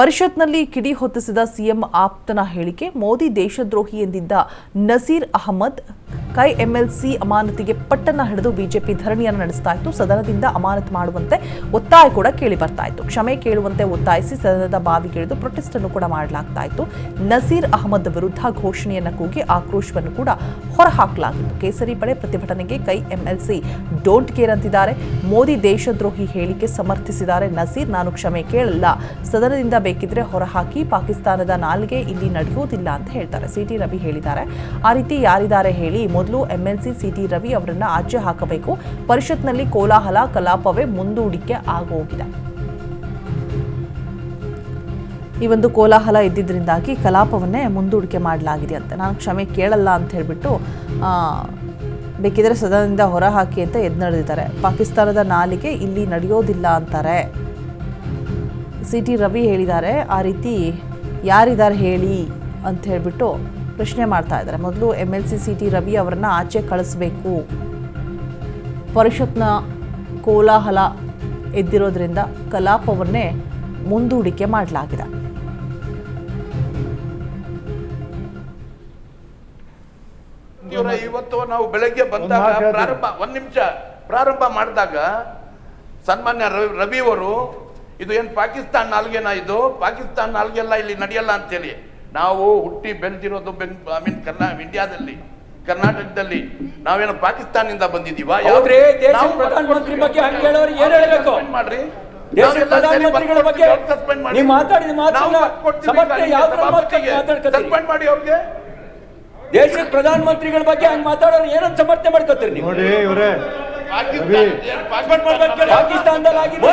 ಪರಿಷತ್ನಲ್ಲಿ ಕಿಡಿ ಹೊತ್ತಿಸಿದ ಸಿಎಂ ಆಪ್ತನ ಹೇಳಿಕೆ. ಮೋದಿ ದೇಶದ್ರೋಹಿ ಎಂದಿದ್ದ ನಸೀರ್ ಅಹಮದ್ ಕೈ ಎಂಎಲ್ಸಿ ಅಮಾನತಿಗೆ ಪಟ್ಟನ್ನ ಹಿಡಿದು ಬಿಜೆಪಿ ಧರಣಿಯನ್ನು ನಡೆಸ್ತಾ ಇತ್ತು. ಸದನದಿಂದ ಅಮಾನತು ಮಾಡುವಂತೆ ಒತ್ತಾಯ ಕೂಡ ಕೇಳಿ ಬರ್ತಾ ಇತ್ತು. ಕ್ಷಮೆ ಕೇಳುವಂತೆ ಒತ್ತಾಯಿಸಿ ಸದನದ ಬಾವಿಗಿಳಿದು ಪ್ರೊಟೆಸ್ಟ್ ಅನ್ನು ಕೂಡ ಮಾಡಲಾಗ್ತಾ ಇತ್ತು. ನಸೀರ್ ಅಹಮದ್ ವಿರುದ್ಧ ಘೋಷಣೆಯನ್ನು ಕೂಗಿ ಆಕ್ರೋಶವನ್ನು ಕೂಡ ಹೊರಹಾಕಲಾಗಿತ್ತು. ಕೇಸರಿ ಪಡೆ ಪ್ರತಿಭಟನೆಗೆ ಕೈ ಎಂಎಲ್ಸಿ ಡೋಂಟ್ ಕೇರ್ ಅಂತಿದ್ದಾರೆ. ಮೋದಿ ದೇಶದ್ರೋಹಿ ಹೇಳಿಕೆ ಸಮರ್ಥಿಸಿದ್ದಾರೆ ನಸೀರ್. ನಾನು ಕ್ಷಮೆ ಕೇಳಲ್ಲ, ಸದನದಿಂದ ಬೇಕಿದ್ರೆ ಹೊರಹಾಕಿ, ಪಾಕಿಸ್ತಾನದ ನಾಲ್ಗೆ ಇಲ್ಲಿ ನಡೆಯುವುದಿಲ್ಲ ಅಂತ ಹೇಳ್ತಾರೆ. ಸಿಟಿ ರವಿ ಹೇಳಿದ್ದಾರೆ. ಆ ರೀತಿ ಯಾರಿದ್ದಾರೆ ಹೇಳಿ, ಮೊದಲು ಎಂಎಲ್ಸಿ ಸಿಟಿ ರವಿ ಅವರನ್ನ ಆಚೆ ಹಾಕಬೇಕು. ಪರಿಷತ್ನಲ್ಲಿ ಕೋಲಾಹಲ, ಕಲಾಪವೇ ಮುಂದೂಡಿಕೆ ಆಗೋಗಿದೆ. ಈ ಒಂದು ಕೋಲಾಹಲ ಇದ್ದಿದ್ದರಿಂದಾಗಿ ಕಲಾಪವನ್ನೇ ಮುಂದೂಡಿಕೆ ಮಾಡಲಾಗಿದೆ ಅಂತ. ನಾನು ಕ್ಷಮೆ ಕೇಳಲ್ಲ ಅಂತ ಹೇಳ್ಬಿಟ್ಟು ಬೇಕಿದ್ರೆ ಸದನದಿಂದ ಹೊರಹಾಕಿ ಅಂತ ಎದ್ದು ನಡೆದಿದ್ದಾರೆ. ಪಾಕಿಸ್ತಾನದ ನಾಲಿಗೆ ಇಲ್ಲಿ ನಡೆಯೋದಿಲ್ಲ ಅಂತಾರೆ. ಸಿಟಿ ರವಿ ಹೇಳಿದ್ದಾರೆ. ಆ ರೀತಿ ಯಾರಿದ್ದಾರೆ ಹೇಳಿ ಅಂತ ಹೇಳ್ಬಿಟ್ಟು ಪ್ರಶ್ನೆ ಮಾಡ್ತಾ ಇದ್ದಾರೆ. ಮೊದಲು ಎಂಎಲ್ಸಿ ಸಿಟಿ ರವಿ ಅವರನ್ನ ಆಚೆ ಕಳಿಸ್ಬೇಕು. ಪರಿಷತ್ನ ಕೋಲಾಹಲ ಎದ್ದಿರೋದ್ರಿಂದ ಕಲಾಪವನ್ನೇ ಮುಂದೂಡಿಕೆ ಮಾಡಲಾಗಿದೆ. ಇವತ್ತು ನಾವು ಬೆಳಗ್ಗೆ ಬಂದಾಗ ಪ್ರಾರಂಭ ಮಾಡಿದಾಗ ಸನ್ಮಾನ್ಯ ರವಿ ಅವರು ಇದು ಏನು ಪಾಕಿಸ್ತಾನ ನಾಲ್ಗೆನಾ, ಇದು ಪಾಕಿಸ್ತಾನ ನಾಲ್ಗೆಲ್ಲ ಇಲ್ಲಿ ನಡೆಯಲ್ಲ ಅಂತೇಳಿ, ನಾವು ಹುಟ್ಟಿ ಬೆಳೆದಿರೋದು ಇಂಡಿಯಾದಲ್ಲಿ, ಕರ್ನಾಟಕದಲ್ಲಿ, ನಾವೇನು ಪಾಕಿಸ್ತಾನದಿಂದ ಬಂದಿದೀವಾ? ಪ್ರಧಾನಮಂತ್ರಿ ಬಗ್ಗೆ ಹಂಗೆ ಹೇಳೋರು ಏನ್ ಹೇಳಬೇಕು ಮಾಡ್ರಿ? ಪ್ರಧಾನಮಂತ್ರಿಗಳ ಬಗ್ಗೆ ನೀವು ಮಾತಾಡಿದ ಸಸ್ಪೆಂಡ್ ಮಾಡಿ ಅವ್ರಿಗೆ. ದೇಶದ ಪ್ರಧಾನಮಂತ್ರಿಗಳ ಬಗ್ಗೆ ಹಂಗೆ ಮಾತಾಡೋರು ಏನಂತ ಸಮರ್ಥನೆ ಮಾಡ್ಕೋತೀರಿ ನೀವು? ಪಾಕಿಸ್ತಾನದಲ್ಲಿ ಆಗಿದ್ದು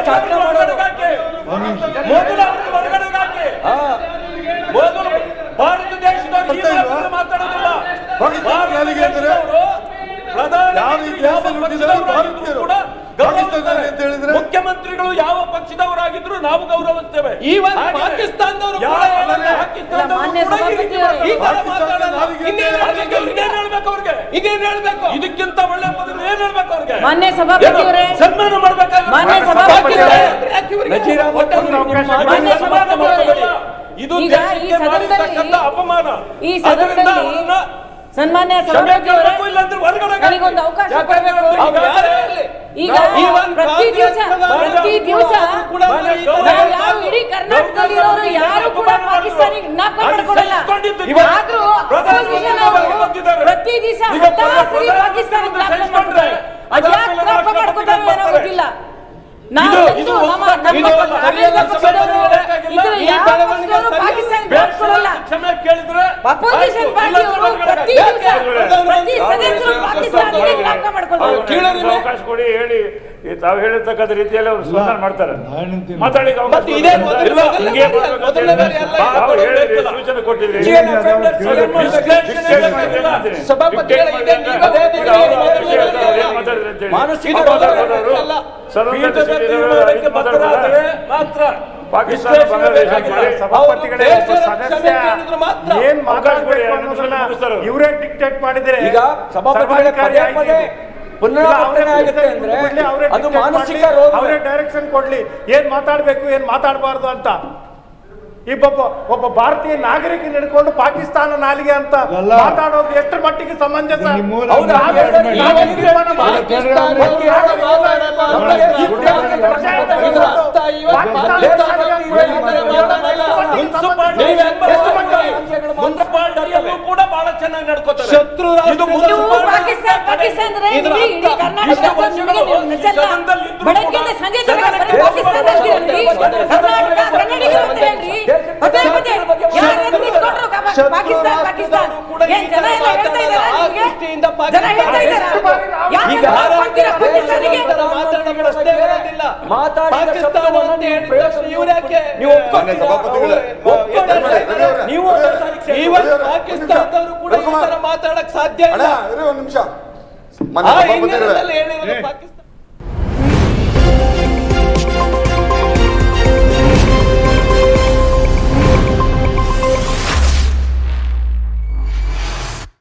ಭಾರತ ದೇಶದವರು ಮಾತಾಡೋದಿಲ್ಲ. ಮುಖ್ಯಮಂತ್ರಿಗಳು ಯಾವ ಪಕ್ಷದವರಾಗಿದ್ರು ನಾವು ಗೌರವಿಸ್ತೇವೆ. ಇದಕ್ಕಿಂತ ಒಳ್ಳೆ ಪದಗಳು ಏನ್ ಹೇಳ್ಬೇಕು ಅವ್ರಿಗೆ? ಮಾನ್ಯ ಸಭಾಪತಿಯವರೇ, ಸನ್ಮಾನ ಮಾಡ್ಬೇಕಾದ್ರೆ ಇದು ದೇಶಕ್ಕೆ ಮಾಡಿರ್ತಕ್ಕಂಥ ಅಪಮಾನ. ಈ ಸದನದಲ್ಲಿ ಸನ್ಮಾನ್ಯ ಸಭಾಪತಿಯವರೇ ನನಗೊಂದು ಅವಕಾಶ ಕೊಡಬೇಕು. ಈಗ ಪ್ರತಿ ದಿವಸ ಯಾರು ಇಡೀ ಕರ್ನಾಟಕದಲ್ಲಿರೋರು ಯಾರು ಕೂಡ ಪಾಕಿಸ್ತಾನಿಗೆ ಜ್ಞಾಪಕ ಮಾಡ್ಕೊಡಲ್ಲ. ಆದ್ರೂ ಪ್ರತಿ ದಿವಸ ಹತ್ತಾಸರಿ ಪಾಕಿಸ್ತಾನ ಜ್ಞಾಪಕ ಮಾಡ್ತಾರೆ. ಅದ್ಯಾಕೆ ಜ್ಞಾಪಕ ಮಾಡ್ಕೊತಾರೆ ಏನೋ ಗೊತ್ತಿಲ್ಲ. ಅವಕಾಶ ಕೊಡಿ, ಹೇಳಿ. ತಾವು ಹೇಳಿರ್ತಕ್ಕಂಥ ರೀತಿಯಲ್ಲಿ ಅವರು ಸ್ಪಂದನೆ ಮಾಡ್ತಾರೆ. ಮಾತಾಡಿ ಸೂಚನೆ ಕೊಟ್ಟಿದ್ರಿ. ಪಾಕಿಸ್ತಾನ ಇವರೇ ಡಿಕ್ಟೇಟ್ ಮಾಡಿದ್ರೆ ಈಗ ಪುನರಾವರ್ತನೆ ಆಗುತ್ತೆ ಅಂದ್ರೆ ಅದು ಮಾನಸಿಕ ರೋಗ. ಅವರೇ ಡೈರೆಕ್ಷನ್ ಕೊಡ್ಲಿ, ಏನ್ ಮಾತಾಡ್ಬೇಕು ಏನ್ ಮಾತಾಡಬಾರ್ದು ಅಂತ. ಒಬ್ಬ ಭಾರತೀಯ ನಾಗರಿಕ ಹಿಡ್ಕೊಂಡು ಪಾಕಿಸ್ತಾನ ನಾಲಿಗೆ ಅಂತ ಮಾತಾಡೋದು ಎಷ್ಟು ಮಟ್ಟಿಗೆ ಸಮಂಜಸ? ಕೂಡ ಬಹಳ ಚೆನ್ನಾಗಿ ನಡ್ಕೋತಾರೆ. ಪಾಕಿಸ್ತಾನದವರು ಕೂಡ ಮಾತಾಡಕ್ ಸಾಧ್ಯ ಇಲ್ಲ. ಒಂದು ನಿಮಿಷ